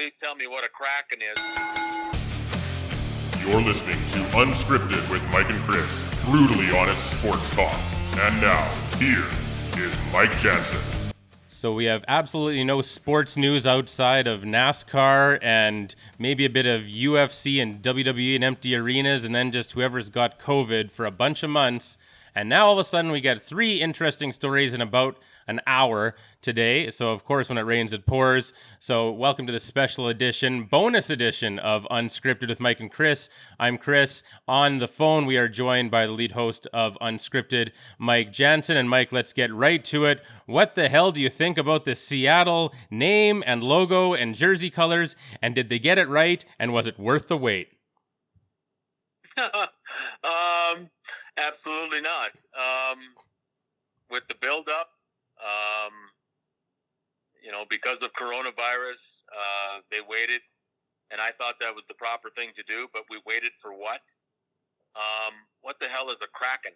Please tell me what a Kraken is. You're listening to Unscripted with Mike and Chris, brutally honest sports talk. And now, here is Mike Jansen. So we have absolutely no sports news outside of NASCAR and maybe a bit of UFC and WWE in empty arenas, and then just whoever's got COVID for a bunch of months. And now all of a sudden we get three interesting stories in about an hour today. So of course when it rains it pours. So welcome to the special edition, bonus edition of Unscripted with Mike and Chris. I'm Chris. On the phone we are joined by the lead host of Unscripted, Mike Jansen. And Mike, let's get right to it. What the hell do you think about the Seattle name and logo and jersey colors? And did they get it right? And was it worth the wait? Absolutely not. With the build-up, because of coronavirus, they waited, and I thought that was the proper thing to do, but we waited for what? What the hell is a Kraken?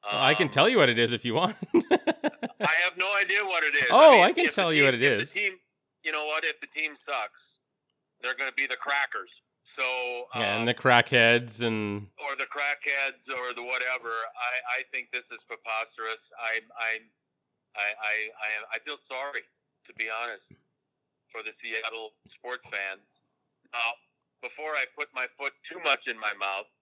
I can tell you what it is if you want. I have no idea what it is. I can tell you what it is. If the team, if the team sucks, they're going to be the Crackers. So and the crackheads or the crackheads or the whatever. I think this is preposterous. I feel sorry, to be honest, for the Seattle sports fans. Now, before I put my foot too much in my mouth,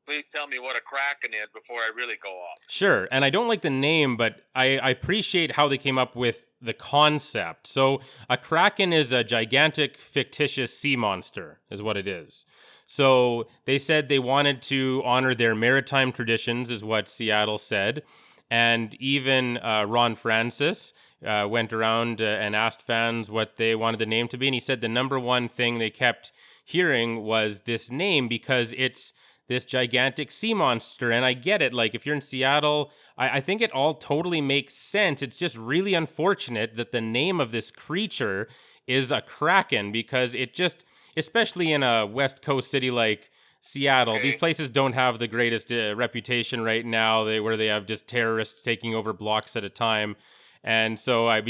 please tell me what a Kraken is before I really go off. Sure, and I don't like the name, but I appreciate how they came up with the concept. So a Kraken is a gigantic, fictitious sea monster, is what it is. So they said they wanted to honor their maritime traditions, is what Seattle said. And even Ron Francis went around and asked fans what they wanted the name to be. And he said the number one thing they kept hearing was this name because it's this gigantic sea monster. And I get it. Like, if you're in Seattle, I think it all totally makes sense. It's just really unfortunate that the name of this creature is a Kraken because it just, especially in a West Coast city like Seattle, these places don't have the greatest reputation right now, where they have just terrorists taking over blocks at a time. And so, I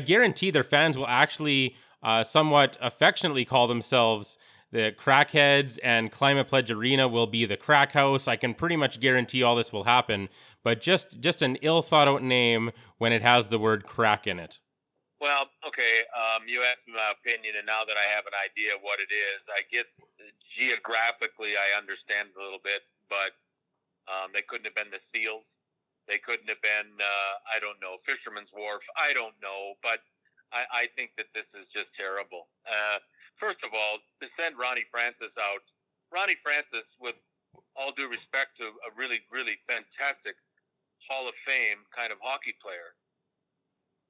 guarantee their fans will actually somewhat affectionately call themselves the Crackheads, and Climate Pledge Arena will be the Crack House. I can pretty much guarantee all this will happen, but just an ill-thought-out name when it has the word crack in it. Well, okay, you asked me my opinion, and now that I have an idea of what it is, I guess geographically I understand a little bit, but they couldn't have been the Seals. They couldn't have been, Fisherman's Wharf. I don't know, but I think that this is just terrible. First of all, to send Ronnie Francis out, Ronnie Francis, with all due respect to a really, really fantastic Hall of Fame kind of hockey player,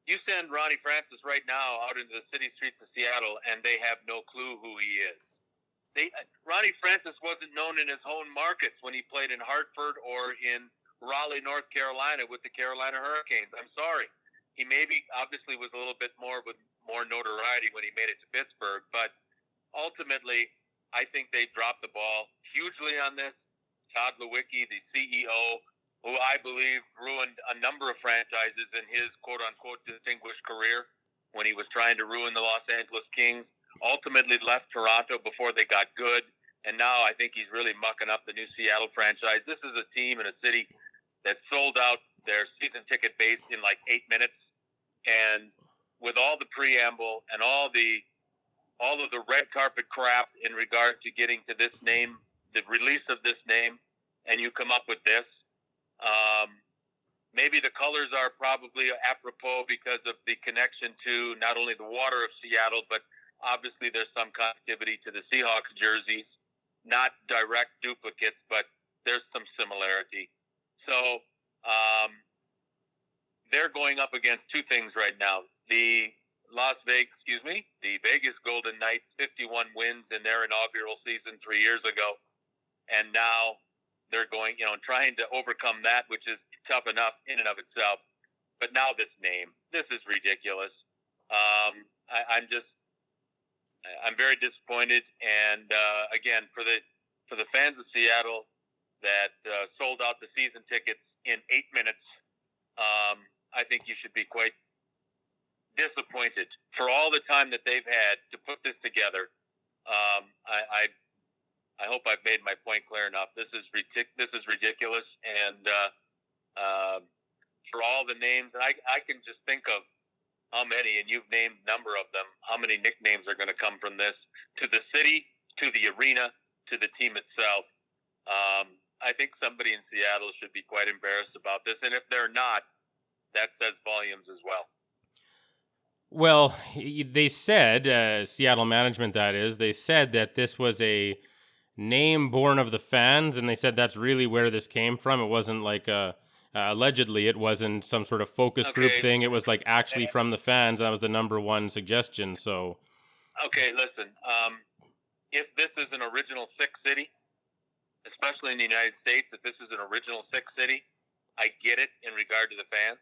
you send Ronnie Francis right now out into the city streets of Seattle, and they have no clue who he is. Ronnie Francis wasn't known in his home markets when he played in Hartford or in Raleigh, North Carolina with the Carolina Hurricanes. I'm sorry. He obviously was a little bit more with more notoriety when he made it to Pittsburgh, but ultimately, I think they dropped the ball hugely on this. Todd Lewicki, the CEO, who I believe ruined a number of franchises in his quote-unquote distinguished career when he was trying to ruin the Los Angeles Kings, ultimately left Toronto before they got good, and now I think he's really mucking up the new Seattle franchise. This is a team in a city that sold out their season ticket base in like 8 minutes, and with all the preamble and all of the red carpet crap in regard to getting to this name, the release of this name, and you come up with this. Maybe the colors are probably apropos because of the connection to not only the water of Seattle, but obviously there's some connectivity to the Seahawks jerseys, not direct duplicates, but there's some similarity. So they're going up against two things right now. The Vegas Golden Knights, 51 wins in their inaugural season 3 years ago. And now they're going, trying to overcome that, which is tough enough in and of itself. But now this name, this is ridiculous. I'm very disappointed. And again, for the fans of Seattle that sold out the season tickets in 8 minutes, I think you should be quite disappointed for all the time that they've had to put this together. I hope I've made my point clear enough. This is ridiculous, and for all the names, and I can just think of how many, and you've named a number of them. How many nicknames are going to come from this to the city, to the arena, to the team itself? I think somebody in Seattle should be quite embarrassed about this, and if they're not, that says volumes as well. Well, they said, Seattle management, that is, they said that this was a name born of the fans, and they said that's really where this came from. It wasn't like allegedly, it wasn't some sort of focus group Okay. thing. It was like actually from the fans. That was the number one suggestion. So, Okay, listen. If this is an original six city, especially in the United States, if this is an original six city, I get it in regard to the fans.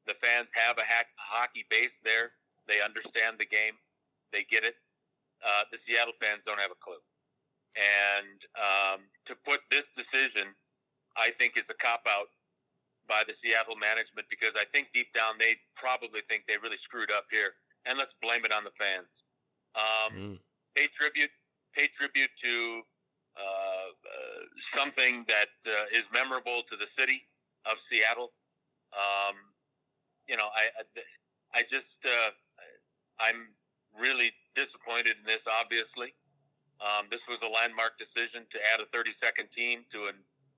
The fans have a hockey base there. They understand the game. They get it. The Seattle fans don't have a clue. And to put this decision, I think, is a cop-out by the Seattle management, because I think deep down they probably think they really screwed up here. And let's blame it on the fans. Pay tribute to something that is memorable to the city of Seattle. I'm really disappointed in this, obviously. This was a landmark decision to add a 32nd team to a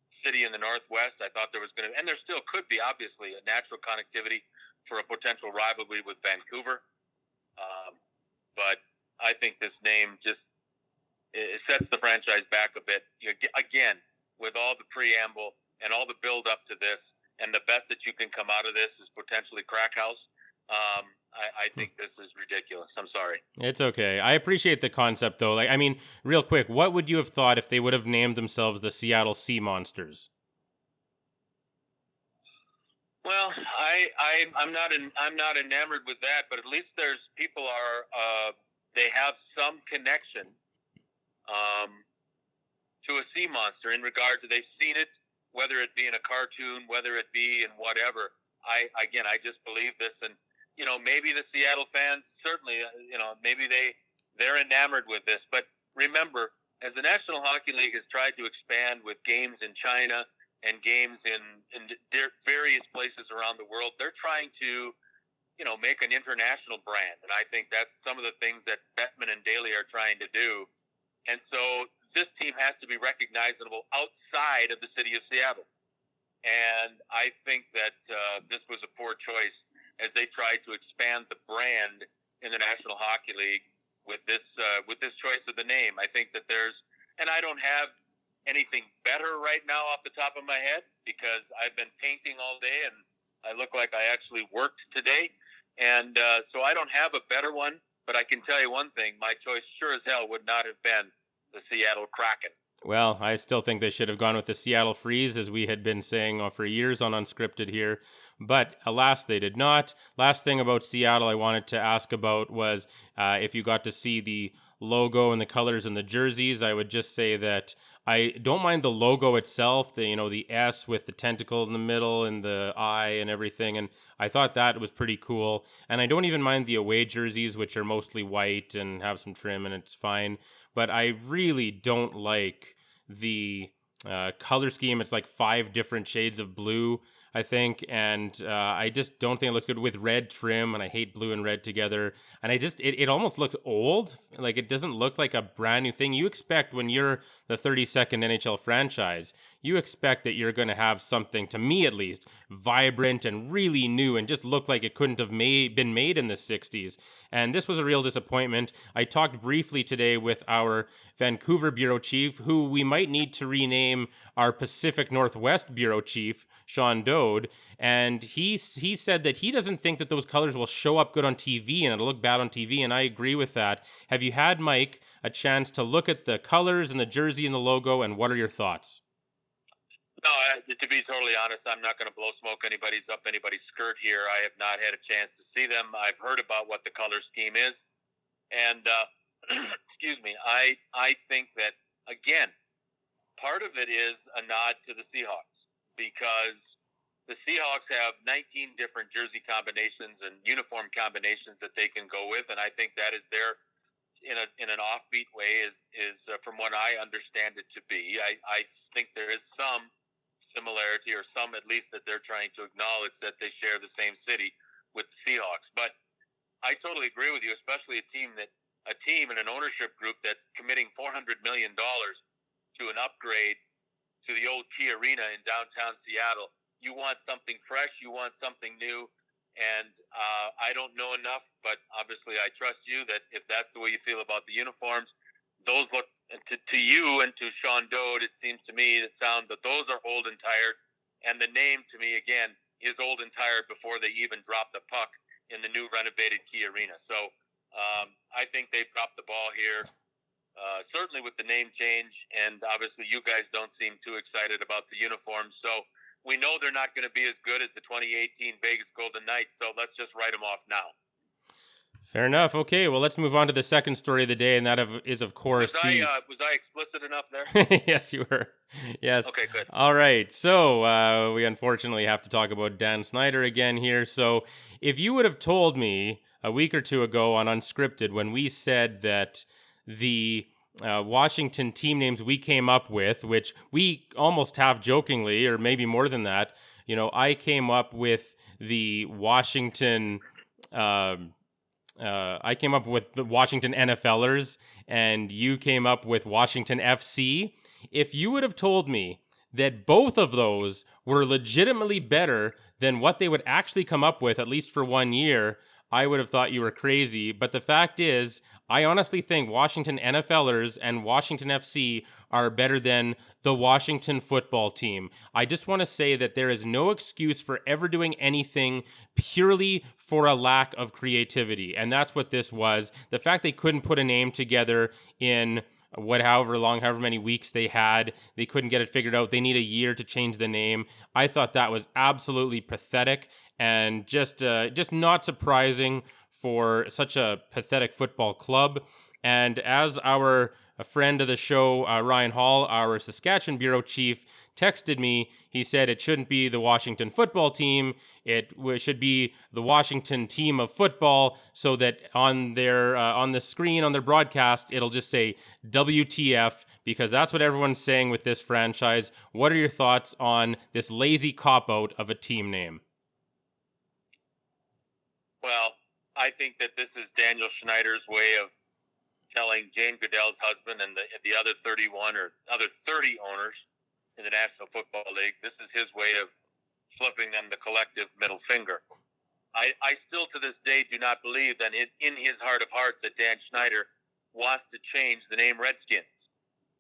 city in the Northwest. I thought there was going to, and there still could be, obviously, a natural connectivity for a potential rivalry with Vancouver. But I think this name just it sets the franchise back a bit. Again, with all the preamble and all the build up to this, and the best that you can come out of this is potentially Crack House. I think this is ridiculous. I'm sorry. it's okay. I appreciate the concept, though. Like, I mean, real quick, what would you have thought if they would have named themselves the Seattle Sea Monsters? Well, I'm not enamored with that, but at least there's people are they have some connection to a sea monster in regard to they've seen it, whether it be in a cartoon, whether it be in whatever. I just believe this, and maybe the Seattle fans certainly, maybe they're enamored with this. But remember, as the National Hockey League has tried to expand with games in China and games in various places around the world, they're trying to, make an international brand. And I think that's some of the things that Bettman and Daly are trying to do. And so this team has to be recognizable outside of the city of Seattle. And I think that this was a poor choice as they tried to expand the brand in the National Hockey League with this choice of the name. I think that and I don't have anything better right now off the top of my head because I've been painting all day and I look like I actually worked today. And so I don't have a better one, but I can tell you one thing, my choice sure as hell would not have been the Seattle Kraken. Well, I still think they should have gone with the Seattle Freeze, as we had been saying for years on Unscripted here. But alas, they did not. Last thing about Seattle I wanted to ask about was if you got to see the logo and the colors and the jerseys. I would just say that I don't mind the logo itself, the S with the tentacle in the middle and the eye and everything, and I thought that was pretty cool. And I don't even mind the away jerseys, which are mostly white and have some trim, and it's fine. But I really don't like the color scheme. It's like 5 different shades of blue, I think, and I just don't think it looks good with red trim, and I hate blue and red together. And it almost looks old. Like, it doesn't look like a brand new thing. You expect when you're the 32nd NHL franchise, you expect that you're going to have something, to me at least, vibrant and really new and just look like it couldn't have been made in the 60s. And this was a real disappointment. I talked briefly today with our Vancouver bureau chief, who we might need to rename our Pacific Northwest bureau chief, Sean Dode, and he said that he doesn't think that those colors will show up good on TV and it'll look bad on TV, and I agree with that. Have you had, Mike, a chance to look at the colors and the jersey and the logo, and what are your thoughts? No, to be totally honest, I'm not going to blow smoke anybody's skirt here. I have not had a chance to see them. I've heard about what the color scheme is, and excuse me, I think that, again, part of it is a nod to the Seahawks because the Seahawks have 19 different jersey combinations and uniform combinations that they can go with, and I think that is their in an offbeat way is from what I understand it to be. I think there is some similarity, or some at least that they're trying to acknowledge that they share the same city with the Seahawks. But I totally agree with you, especially a team and an ownership group that's committing $400 million to an upgrade to the old Key Arena in downtown Seattle. You want something fresh, you want something new, and I don't know enough, but obviously I trust you that if that's the way you feel about the uniforms, those look to you and to Sean Dode, it seems to me to sound that those are old and tired, and the name to me again is old and tired before they even drop the puck in the new renovated Key Arena. So I think they've dropped the ball here. Certainly with the name change, and obviously you guys don't seem too excited about the uniforms. So we know they're not going to be as good as the 2018 Vegas Golden Knights. So let's just write them off now. Fair enough. Okay, well, let's move on to the second story of the day, and that is, of course, was I explicit enough there? Yes, you were. Yes. Okay, good. All right. So we unfortunately have to talk about Dan Snyder again here. So if you would have told me a week or two ago on Unscripted when we said that the Washington team names we came up with, which we almost half jokingly, or maybe more than that, I came up with the Washington. I came up with the Washington NFLers, and you came up with Washington FC. If you would have told me that both of those were legitimately better than what they would actually come up with, at least for 1 year, I would have thought you were crazy. But the fact is, I honestly think Washington NFLers and Washington FC are better than the Washington football team. I just want to say that there is no excuse for ever doing anything purely for a lack of creativity. And that's what this was. The fact they couldn't put a name together in however many weeks they had, they couldn't get it figured out. They need a year to change the name. I thought that was absolutely pathetic and just not surprising for such a pathetic football club. And as our friend of the show, Ryan Hall, our Saskatchewan bureau chief, texted me, he said it shouldn't be the Washington football team. It should be the Washington team of football, so that on their on the screen on their broadcast it'll just say WTF, because that's what everyone's saying with this franchise. What are your thoughts on this lazy cop-out of a team name? Well, I think that this is Daniel Schneider's way of telling Jane Goodell's husband and the other 31 or other 30 owners in the National Football League, this is his way of flipping them the collective middle finger. I still to this day do not believe that in his heart of hearts that Dan Schneider wants to change the name Redskins.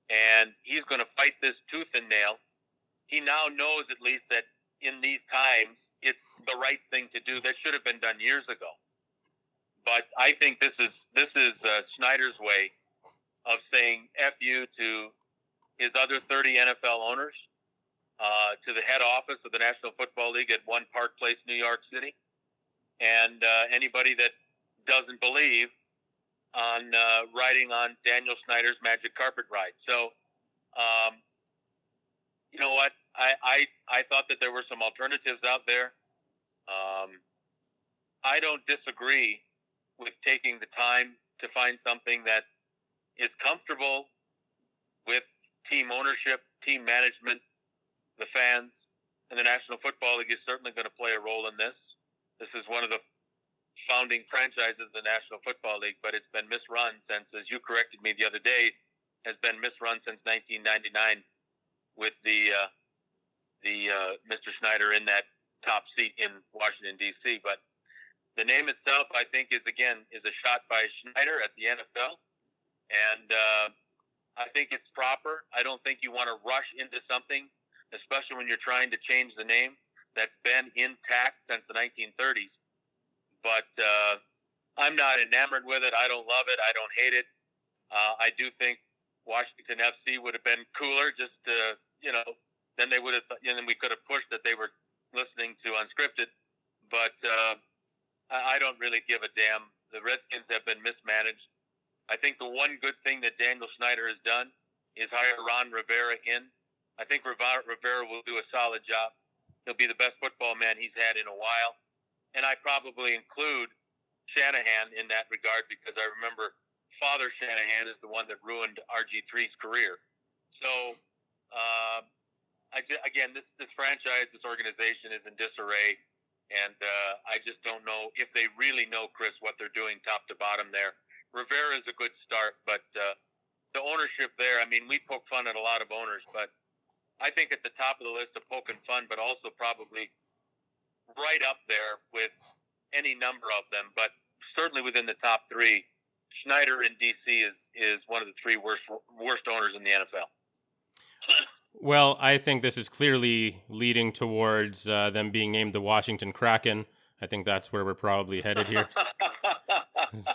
And he's going to fight this tooth and nail. He now knows at least that in these times it's the right thing to do. That should have been done years ago. But I think this is Schneider's way of saying F you to his other 30 NFL owners, to the head office of the National Football League at One Park Place, New York City, and anybody that doesn't believe on riding on Daniel Schneider's magic carpet ride. So, you know what? I thought that there were some alternatives out there. I don't disagree with taking the time to find something that is comfortable with team ownership, team management, the fans, and the National Football League is certainly going to play a role in this. This is one of the founding franchises of the National Football League, but it's been misrun since, as you corrected me the other day, has been misrun since 1999 with the Mr. Schneider in that top seat in Washington, D.C., but the name itself, I think, is a shot by Schneider at the NFL, and I think it's proper. I don't think you want to rush into something, especially when you're trying to change the name that's been intact since the 1930s. But I'm not enamored with it. I don't love it. I don't hate it. I do think Washington FC would have been cooler. Just to, then they would have, and then we could have pushed that they were listening to Unscripted. But I don't really give a damn. The Redskins have been mismanaged. I think the one good thing that Daniel Schneider has done is hire Ron Rivera in. I think Rivera will do a solid job. He'll be the best football man he's had in a while. And I probably include Shanahan in that regard because I remember Father Shanahan is the one that ruined RG3's career. So, again, this franchise, this organization is in disarray. And I just don't know if they really know, Chris, what they're doing top to bottom there. Rivera is a good start, but the ownership there, I mean, we poke fun at a lot of owners, but I think at the top of the list of poking fun, but also probably right up there with any number of them, but certainly within the top three, Schneider in DC is one of the three worst owners in the NFL. Well, I think this is clearly leading towards them being named the Washington Kraken. I think that's where we're probably headed here.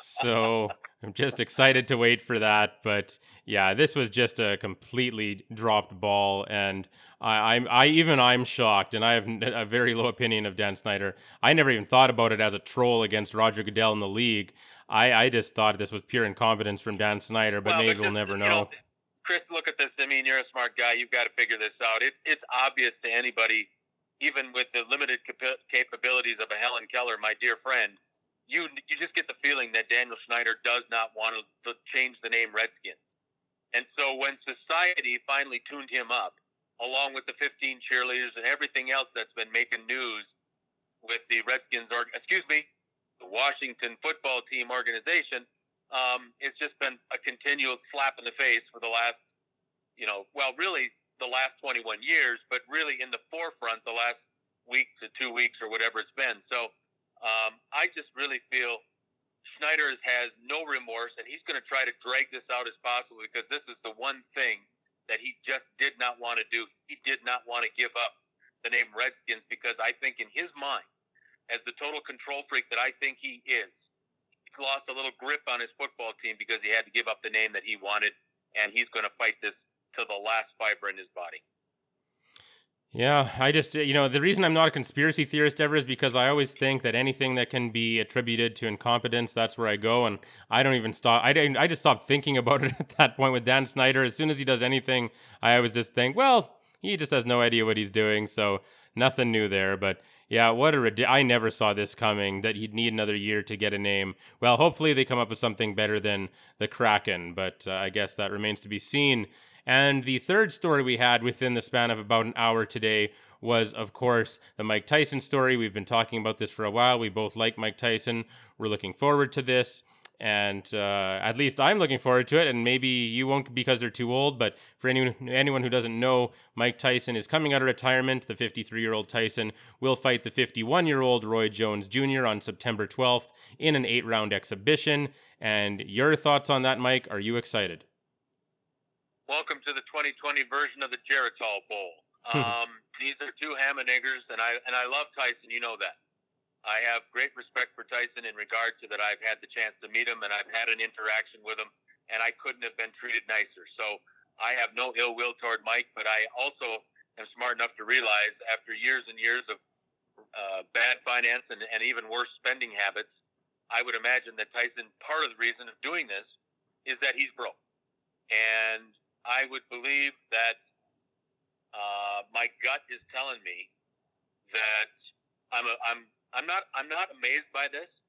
So I'm just excited to wait for that. But yeah, this was just a completely dropped ball, and I'm shocked, and I have a very low opinion of Dan Snyder. I never even thought about it as a troll against Roger Goodell in the league. I just thought this was pure incompetence from Dan Snyder, but maybe we'll never know. Chris, look at this. I mean, you're a smart guy. You've got to figure this out. It's obvious to anybody, even with the limited capabilities of a Helen Keller, my dear friend. You just get the feeling that Daniel Snyder does not want to change the name Redskins. And so when society finally tuned him up, along with the 15 cheerleaders and everything else that's been making news with the Redskins, the Washington football team organization, it's just been a continual slap in the face for the last, really the last 21 years, but really in the forefront the last week to 2 weeks or whatever it's been. So I just really feel Schneider has no remorse, and he's going to try to drag this out as possible because this is the one thing that he just did not want to do. He did not want to give up the name Redskins because I think in his mind, as the total control freak that I think he is, he's lost a little grip on his football team because he had to give up the name that he wanted, and he's going to fight this to the last fiber in his body. Yeah, I just, the reason I'm not a conspiracy theorist ever is because I always think that anything that can be attributed to incompetence, that's where I go. And I don't even stop. I just stopped thinking about it at that point with Dan Snyder. As soon as he does anything, I always just think, well, he just has no idea what he's doing. So nothing new there. But yeah, I never saw this coming, that he'd need another year to get a name. Well, hopefully they come up with something better than the Kraken. But I guess that remains to be seen. And the third story we had within the span of about an hour today was, of course, the Mike Tyson story. We've been talking about this for a while. We both like Mike Tyson. We're looking forward to this. And at least I'm looking forward to it. And maybe you won't because they're too old. But for anyone who doesn't know, Mike Tyson is coming out of retirement. The 53-year-old Tyson will fight the 51-year-old Roy Jones Jr. on September 12th in an 8-round exhibition. And your thoughts on that, Mike? Are you excited? Welcome to the 2020 version of the Geritol Bowl. These are two ham and eggers, and I love Tyson. You know that. I have great respect for Tyson in regard to that. I've had the chance to meet him, and I've had an interaction with him, and I couldn't have been treated nicer. So I have no ill will toward Mike, but I also am smart enough to realize after years and years of bad finance and even worse spending habits, I would imagine that Tyson, part of the reason of doing this is that he's broke. And I would believe that my gut is telling me that I'm not amazed by this.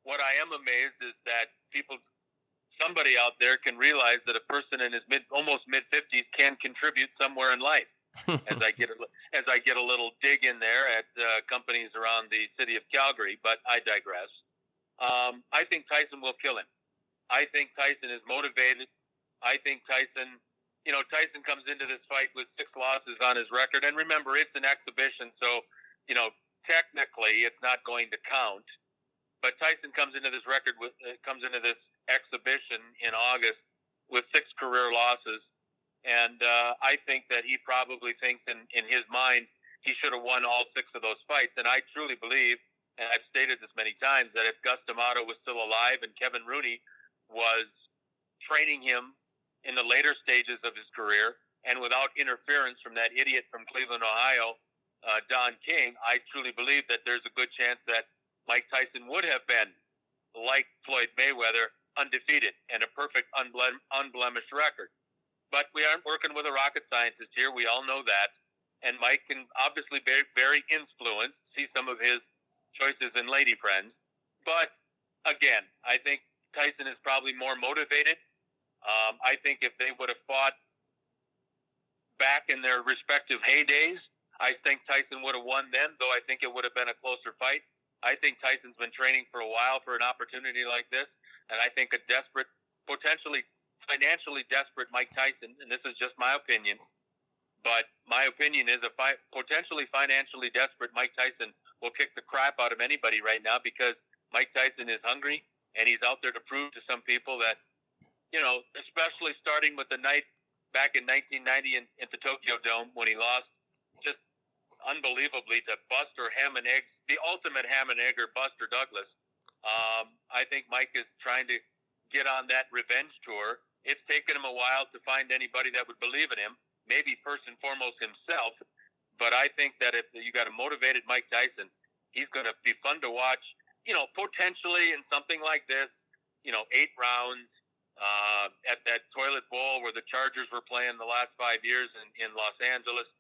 What I am amazed is that somebody out there can realize that a person in his almost mid 50s can contribute somewhere in life. as I get a little dig in there at companies around the city of Calgary, but I digress. I think Tyson will kill him. I think Tyson is motivated. I think Tyson comes into this fight with 6 losses on his record. And remember, it's an exhibition, so, technically it's not going to count. But Tyson comes into this exhibition in August with 6 career losses. And I think that he probably thinks in his mind he should have won all 6 of those fights. And I truly believe, and I've stated this many times, that if Gus D'Amato was still alive and Kevin Rooney was training him in the later stages of his career and without interference from that idiot from Cleveland, Ohio, Don King, I truly believe that there's a good chance that Mike Tyson would have been, like Floyd Mayweather, undefeated and a perfect unblemished record. But we aren't working with a rocket scientist here. We all know that. and Mike can obviously be very influenced, see some of his choices in lady friends. But again, I think Tyson is probably more motivated. I think if they would have fought back in their respective heydays, I think Tyson would have won then, though I think it would have been a closer fight. I think Tyson's been training for a while for an opportunity like this, and I think a desperate, potentially financially desperate Mike Tyson, and this is just my opinion, but my opinion is a potentially financially desperate Mike Tyson will kick the crap out of anybody right now because Mike Tyson is hungry, and he's out there to prove to some people that, especially starting with the night back in 1990 at the Tokyo Dome when he lost just unbelievably to Buster Ham and Eggs, the ultimate Ham and Egger, Buster Douglas. I think Mike is trying to get on that revenge tour. It's taken him a while to find anybody that would believe in him, maybe first and foremost himself. But I think that if you got a motivated Mike Tyson, he's going to be fun to watch, potentially in something like this, 8 rounds, at that toilet bowl where the Chargers were playing the last 5 years in Los Angeles.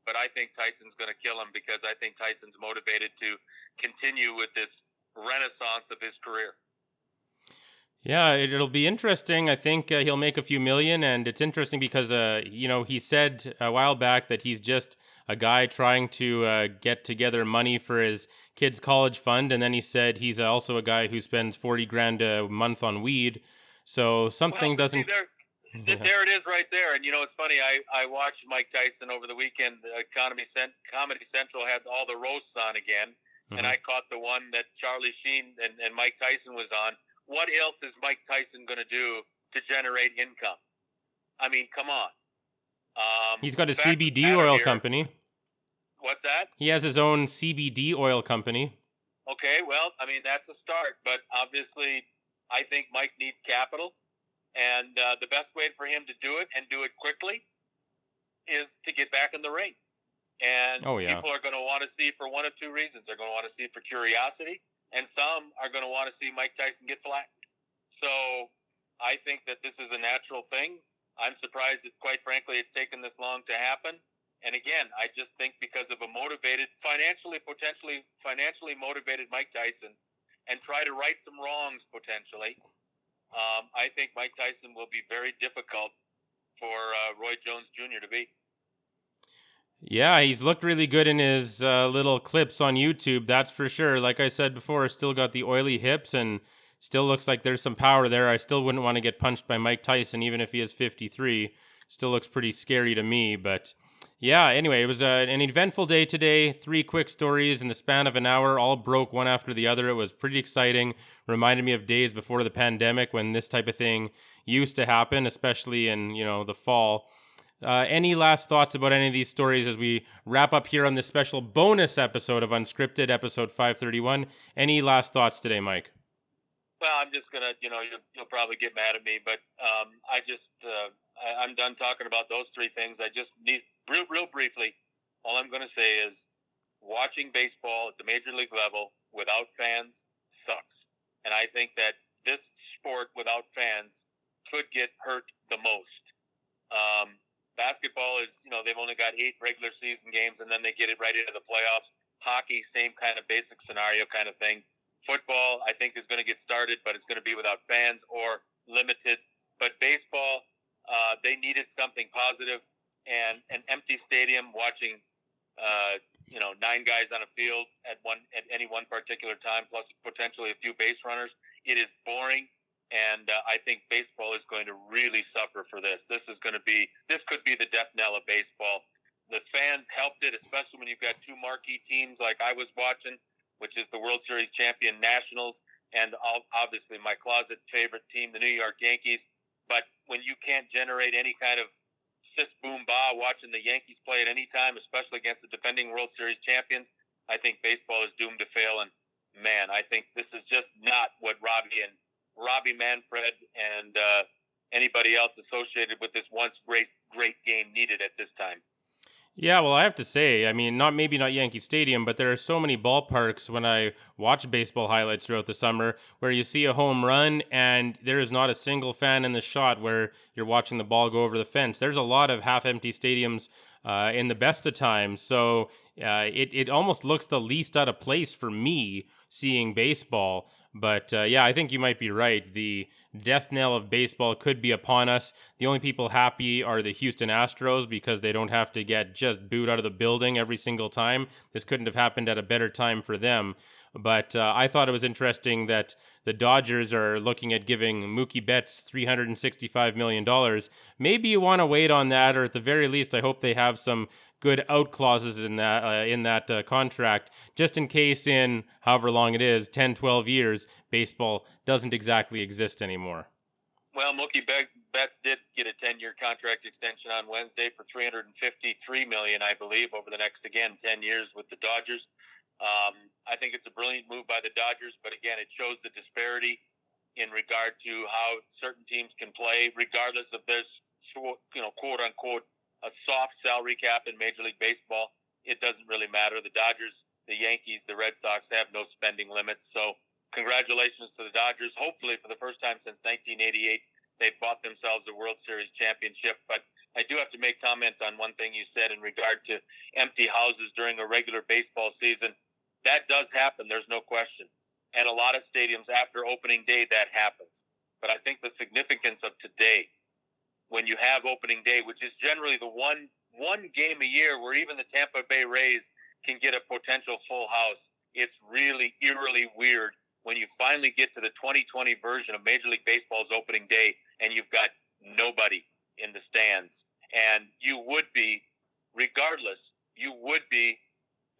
But I think Tyson's going to kill him because I think Tyson's motivated to continue with this renaissance of his career. Yeah, it'll be interesting. I think he'll make a few million, and it's interesting because, he said a while back that he's just a guy trying to get together money for his kids' college fund, and then he said he's also a guy who spends 40 grand a month on weed. So something doesn't. There it is right there. And, it's funny. I watched Mike Tyson over the weekend. Comedy Central had all the roasts on again. Mm-hmm. And I caught the one that Charlie Sheen and Mike Tyson was on. What else is Mike Tyson going to do to generate income? I mean, come on. He's got a CBD oil company. What's that? He has his own CBD oil company. Okay, well, I mean, that's a start. But obviously, I think Mike needs capital. And the best way for him to do it and do it quickly is to get back in the ring. And people are going to want to see for one of two reasons. They're going to want to see for curiosity, and some are going to want to see Mike Tyson get flattened. So I think that this is a natural thing. I'm surprised that, quite frankly, it's taken this long to happen. And again, I just think because of a motivated, potentially financially motivated Mike Tyson, and try to right some wrongs potentially, I think Mike Tyson will be very difficult for Roy Jones Jr. to beat. Yeah, he's looked really good in his little clips on YouTube, that's for sure. Like I said before, still got the oily hips and still looks like there's some power there. I still wouldn't want to get punched by Mike Tyson, even if he is 53. Still looks pretty scary to me, but yeah, anyway, it was an eventful day today. 3 quick stories in the span of an hour, all broke one after the other. It was pretty exciting. Reminded me of days before the pandemic when this type of thing used to happen, especially in, the fall. Any last thoughts about any of these stories as we wrap up here on this special bonus episode of Unscripted, episode 531? Any last thoughts today, Mike? Well, I'm just going to, you'll probably get mad at me, but I'm done talking about those 3 things. I just need, real briefly, all I'm going to say is watching baseball at the major league level without fans sucks. And I think that this sport without fans could get hurt the most. Basketball is, they've only got 8 regular season games, and then they get it right into the playoffs. Hockey, same kind of basic scenario kind of thing. Football, I think, is going to get started, but it's going to be without fans or limited. But baseball, they needed something positive, and an empty stadium watching, 9 guys on a field at any one particular time, plus potentially a few base runners. It is boring. And I think baseball is going to really suffer for this. This could be the death knell of baseball. The fans helped it, especially when you've got 2 marquee teams like I was watching, which is the World Series champion Nationals, and obviously my closet favorite team, the New York Yankees. But when you can't generate any kind of sis boom ba watching the Yankees play at any time, especially against the defending World Series champions, I think baseball is doomed to fail. And man, I think this is just not what Robbie Manfred and anybody else associated with this once great game needed at this time. Yeah, well, I have to say, I mean, maybe not Yankee Stadium, but there are so many ballparks when I watch baseball highlights throughout the summer where you see a home run and there is not a single fan in the shot where you're watching the ball go over the fence. There's a lot of half-empty stadiums in the best of times. So it almost looks the least out of place for me seeing baseball. But yeah, I think you might be right. The death knell of baseball could be upon us. The only people happy are the Houston Astros because they don't have to get just booed out of the building every single time. This couldn't have happened at a better time for them. But I thought it was interesting that the Dodgers are looking at giving Mookie Betts $365 million. Maybe you want to wait on that, or at the very least, I hope they have some good out clauses in that contract, just in case in however long it is, 10, 12 years, baseball doesn't exactly exist anymore. Well, Mookie Betts did get a 10-year contract extension on Wednesday for $353 million, I believe, over the next, again, 10 years with the Dodgers. I think it's a brilliant move by the Dodgers, but again, it shows the disparity in regard to how certain teams can play, regardless of this, quote unquote, a soft salary cap in Major League Baseball. It doesn't really matter. The Dodgers, the Yankees, the Red Sox have no spending limits. So congratulations to the Dodgers. Hopefully, for the first time since 1988, they've bought themselves a World Series championship. But I do have to make comment on one thing you said in regard to empty houses during a regular baseball season. That does happen. There's no question. And a lot of stadiums after opening day, that happens. But I think the significance of today, when you have opening day, which is generally the one game a year where even the Tampa Bay Rays can get a potential full house, it's really eerily weird when you finally get to the 2020 version of Major League Baseball's opening day and you've got nobody in the stands. And you would be, regardless, you would be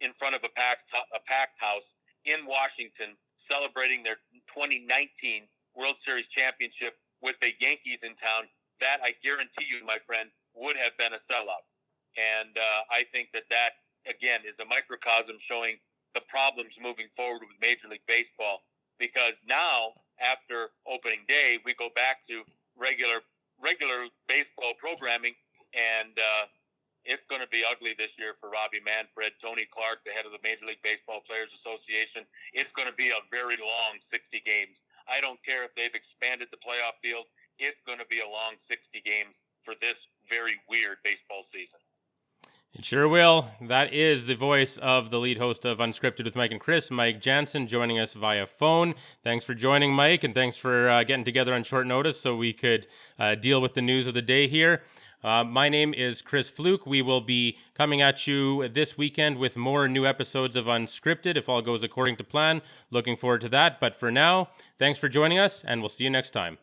in front of a packed house in Washington celebrating their 2019 World Series championship with the Yankees in town. That, I guarantee you, my friend, would have been a sellout. And I think that, again, is a microcosm showing the problems moving forward with Major League Baseball. Because now, after opening day, we go back to regular baseball programming, and it's going to be ugly this year for Robbie Manfred, Tony Clark, the head of the Major League Baseball Players Association. It's going to be a very long 60 games. I don't care if they've expanded the playoff field. It's going to be a long 60 games for this very weird baseball season. It sure will. That is the voice of the lead host of Unscripted with Mike and Chris, Mike Jansen, joining us via phone. Thanks for joining, Mike, and thanks for getting together on short notice so we could deal with the news of the day here. My name is Chris Fluke. We will be coming at you this weekend with more new episodes of Unscripted if all goes according to plan. Looking forward to that. But for now, thanks for joining us, and we'll see you next time.